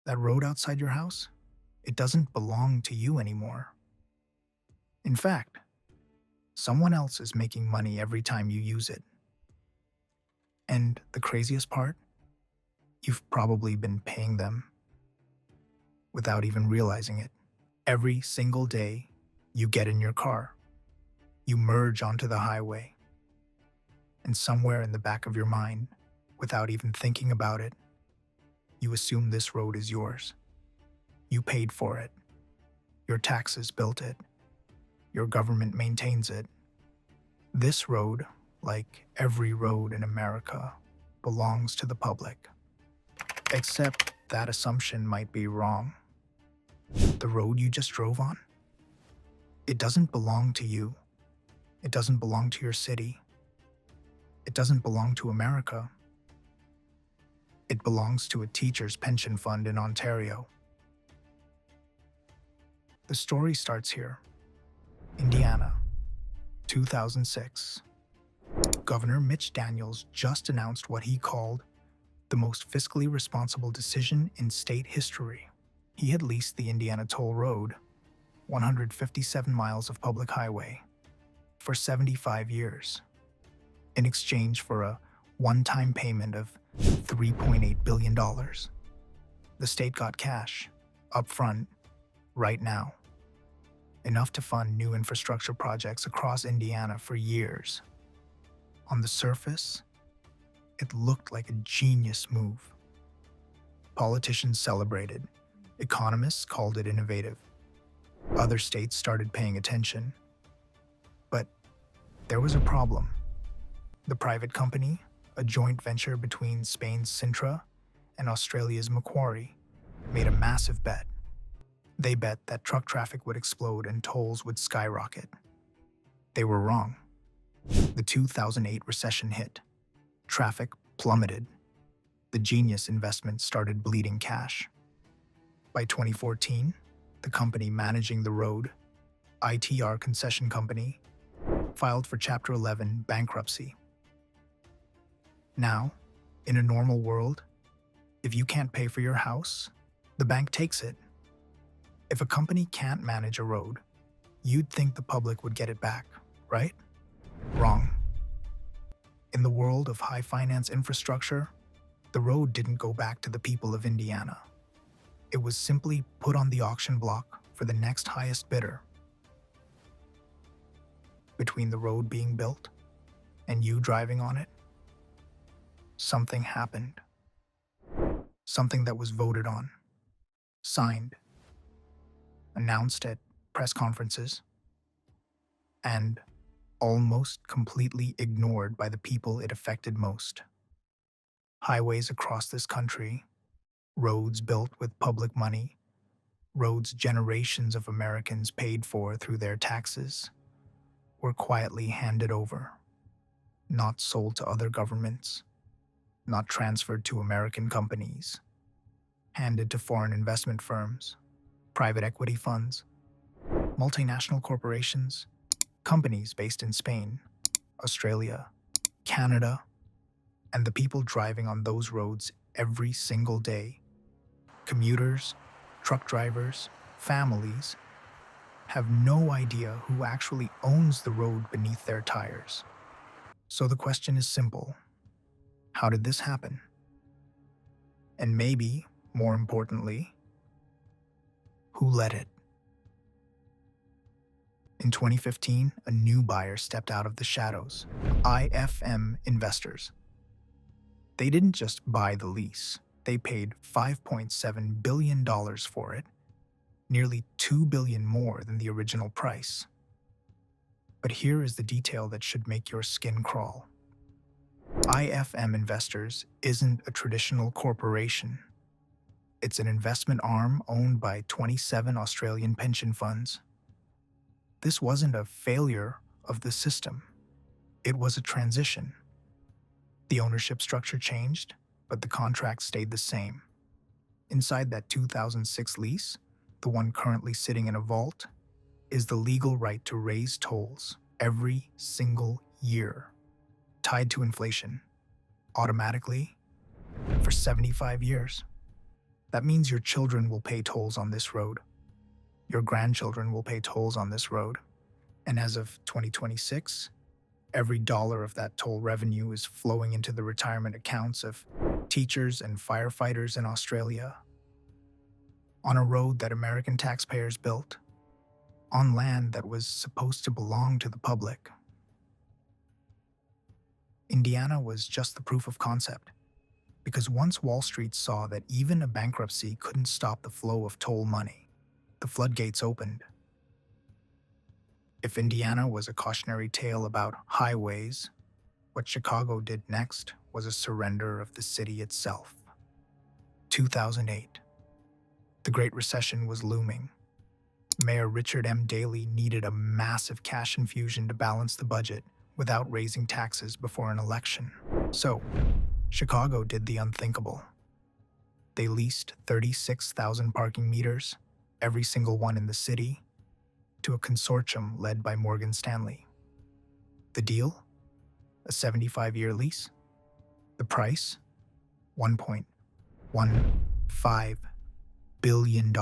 That road outside your house, it doesn't belong to you anymore. In fact, someone else is making money every time you use it. And the craziest part, you've probably been paying them without even realizing it. Every single day, you get in your car, you merge onto the highway, and somewhere in the back of your mind, without even thinking about it, you assume this road is yours. You paid for it. Your taxes built it. Your government maintains it. This road, like every road in America, belongs to the public. Except that assumption might be wrong. The road you just drove on? It doesn't belong to you. It doesn't belong to your city. It doesn't belong to America. It belongs to a teacher's pension fund in Ontario. The story starts here. Indiana, 2006. Governor Mitch Daniels just announced what he called the most fiscally responsible decision in state history. He had leased the Indiana Toll Road, 157 miles of public highway, for 75 years, in exchange for a one-time payment of $3.8 billion. The state got cash, up front, right now, enough to fund new infrastructure projects across Indiana for years. On the surface, it looked like a genius move. Politicians celebrated. Economists called it innovative. Other states started paying attention. But there was a problem. The private company, a joint venture between Spain's Sintra and Australia's Macquarie, made a massive bet. They bet that truck traffic would explode and tolls would skyrocket. They were wrong. The 2008 recession hit. Traffic plummeted. The genius investment started bleeding cash. By 2014, the company managing the road, ITR Concession Company, filed for Chapter 11 bankruptcy. Now, in a normal world, if you can't pay for your house, the bank takes it. If a company can't manage a road, you'd think the public would get it back, right? Wrong. In the world of high finance infrastructure, the road didn't go back to the people of Indiana. It was simply put on the auction block for the next highest bidder. Between the road being built and you driving on it, something happened. Something that was voted on, signed, announced at press conferences, and almost completely ignored by the people it affected most. Highways across this country, roads built with public money, roads generations of Americans paid for through their taxes, were quietly handed over, not sold to other governments, not transferred to American companies, handed to foreign investment firms, private equity funds, multinational corporations, companies based in Spain, Australia, Canada, and the people driving on those roads every single day. Commuters, truck drivers, families have no idea who actually owns the road beneath their tires. So the question is simple. How did this happen? And maybe, more importantly, who led it? In 2015, a new buyer stepped out of the shadows, IFM investors. They didn't just buy the lease, they paid $5.7 billion for it, nearly $2 billion more than the original price. But here is the detail that should make your skin crawl. IFM Investors isn't a traditional corporation. It's an investment arm owned by 27 Australian pension funds. This wasn't a failure of the system. It was a transition. The ownership structure changed, but the contract stayed the same. Inside that 2006 lease, the one currently sitting in a vault, is the legal right to raise tolls every single year, tied to inflation, automatically, for 75 years. That means your children will pay tolls on this road. Your grandchildren will pay tolls on this road. And as of 2026, every dollar of that toll revenue is flowing into the retirement accounts of teachers and firefighters in Australia, on a road that American taxpayers built, on land that was supposed to belong to the public. Indiana was just the proof of concept, because once Wall Street saw that even a bankruptcy couldn't stop the flow of toll money, the floodgates opened. If Indiana was a cautionary tale about highways, what Chicago did next was a surrender of the city itself. 2008. The Great Recession was looming. Mayor Richard M. Daley needed a massive cash infusion to balance the budget without raising taxes before an election. So, Chicago did the unthinkable. They leased 36,000 parking meters, every single one in the city, to a consortium led by Morgan Stanley. The deal? A 75-year lease. The price? $1.15 billion.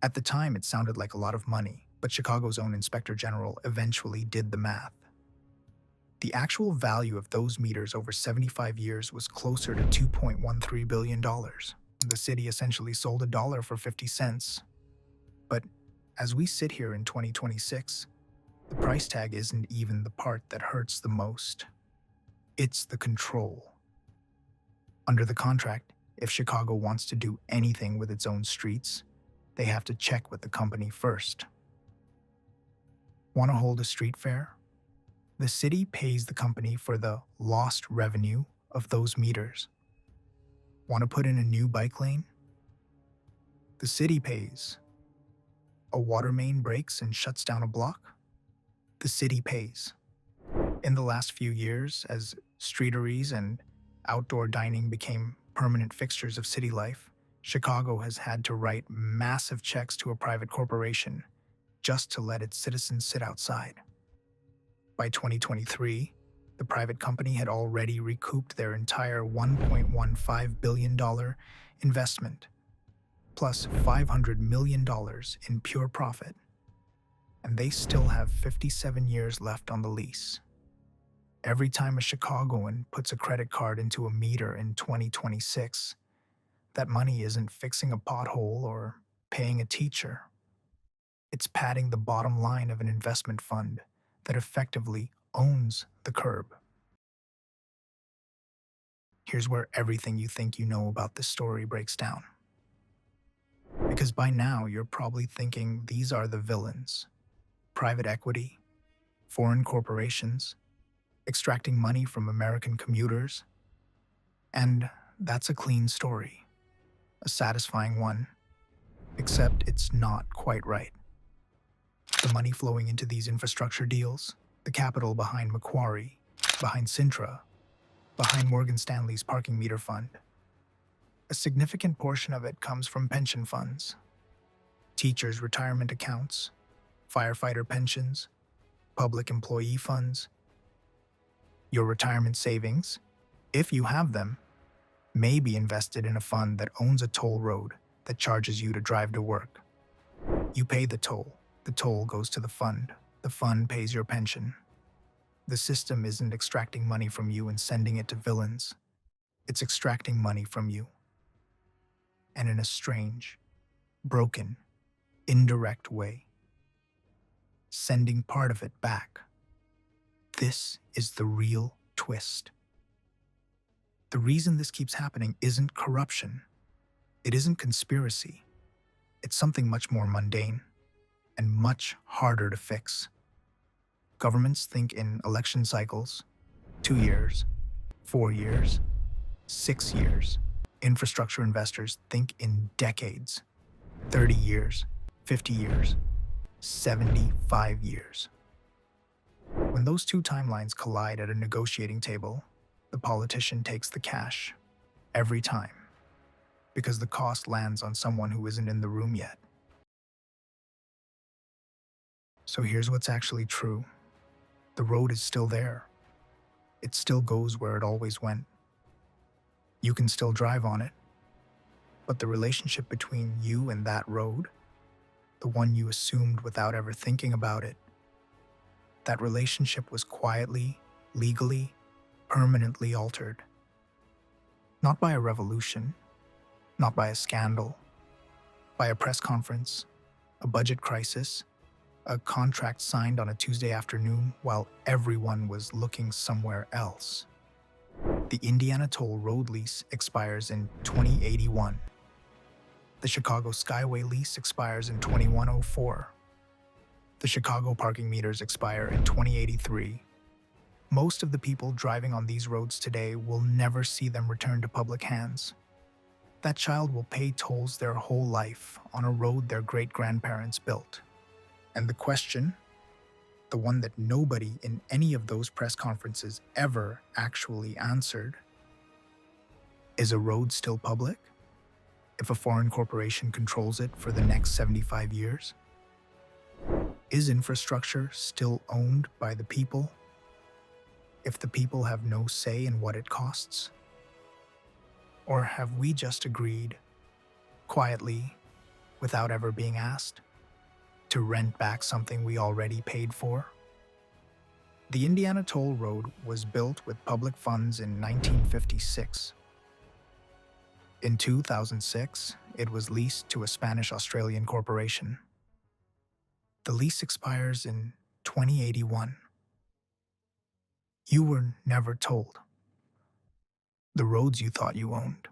At the time, it sounded like a lot of money, but Chicago's own Inspector General eventually did the math. The actual value of those meters over 75 years was closer to $2.13 billion. The city essentially sold a dollar for 50 cents. But as we sit here in 2026, the price tag isn't even the part that hurts the most. It's the control. Under the contract, if Chicago wants to do anything with its own streets, they have to check with the company first. Want to hold a street fair? The city pays the company for the lost revenue of those meters. Want to put in a new bike lane? The city pays. A water main breaks and shuts down a block? The city pays. In the last few years, as streeteries and outdoor dining became permanent fixtures of city life, Chicago has had to write massive checks to a private corporation just to let its citizens sit outside. By 2023, the private company had already recouped their entire $1.15 billion investment, plus $500 million in pure profit, and they still have 57 years left on the lease. Every time a Chicagoan puts a credit card into a meter in 2026, that money isn't fixing a pothole or paying a teacher. It's padding the bottom line of an investment fund that effectively owns the curb. Here's where everything you think you know about this story breaks down. Because by now, you're probably thinking these are the villains: private equity, foreign corporations, extracting money from American commuters. And that's a clean story, a satisfying one, except it's not quite right. The money flowing into these infrastructure deals, the capital behind Macquarie, behind Sintra, behind Morgan Stanley's parking meter fund, a significant portion of it comes from pension funds, teachers' retirement accounts, firefighter pensions, public employee funds. Your retirement savings, if you have them, may be invested in a fund that owns a toll road that charges you to drive to work. You pay the toll goes to the fund pays your pension. The system isn't extracting money from you and sending it to villains. It's extracting money from you. And in a strange, broken, indirect way, sending part of it back. This is the real twist. The reason this keeps happening isn't corruption. It isn't conspiracy. It's something much more mundane and much harder to fix. Governments think in election cycles: 2 years, 4 years, 6 years. Infrastructure investors think in decades: 30 years, 50 years, 75 years. When those two timelines collide at a negotiating table, the politician takes the cash, every time, because the cost lands on someone who isn't in the room yet. So here's what's actually true. The road is still there. It still goes where it always went. You can still drive on it. But the relationship between you and that road, the one you assumed without ever thinking about it, that relationship was quietly, legally, permanently altered. Not by a revolution, not by a scandal, by a press conference, a budget crisis, a contract signed on a Tuesday afternoon while everyone was looking somewhere else. The Indiana Toll Road lease expires in 2081. The Chicago Skyway lease expires in 2104. The Chicago parking meters expire in 2083. Most of the people driving on these roads today will never see them return to public hands. That child will pay tolls their whole life on a road their great-grandparents built. And the question, the one that nobody in any of those press conferences ever actually answered, is a road still public if a foreign corporation controls it for the next 75 years? Is infrastructure still owned by the people if the people have no say in what it costs? Or have we just agreed, quietly, without ever being asked, to rent back something we already paid for? The Indiana Toll Road was built with public funds in 1956. In 2006, it was leased to a Spanish-Australian corporation. The lease expires in 2081. You were never told. The roads you thought you owned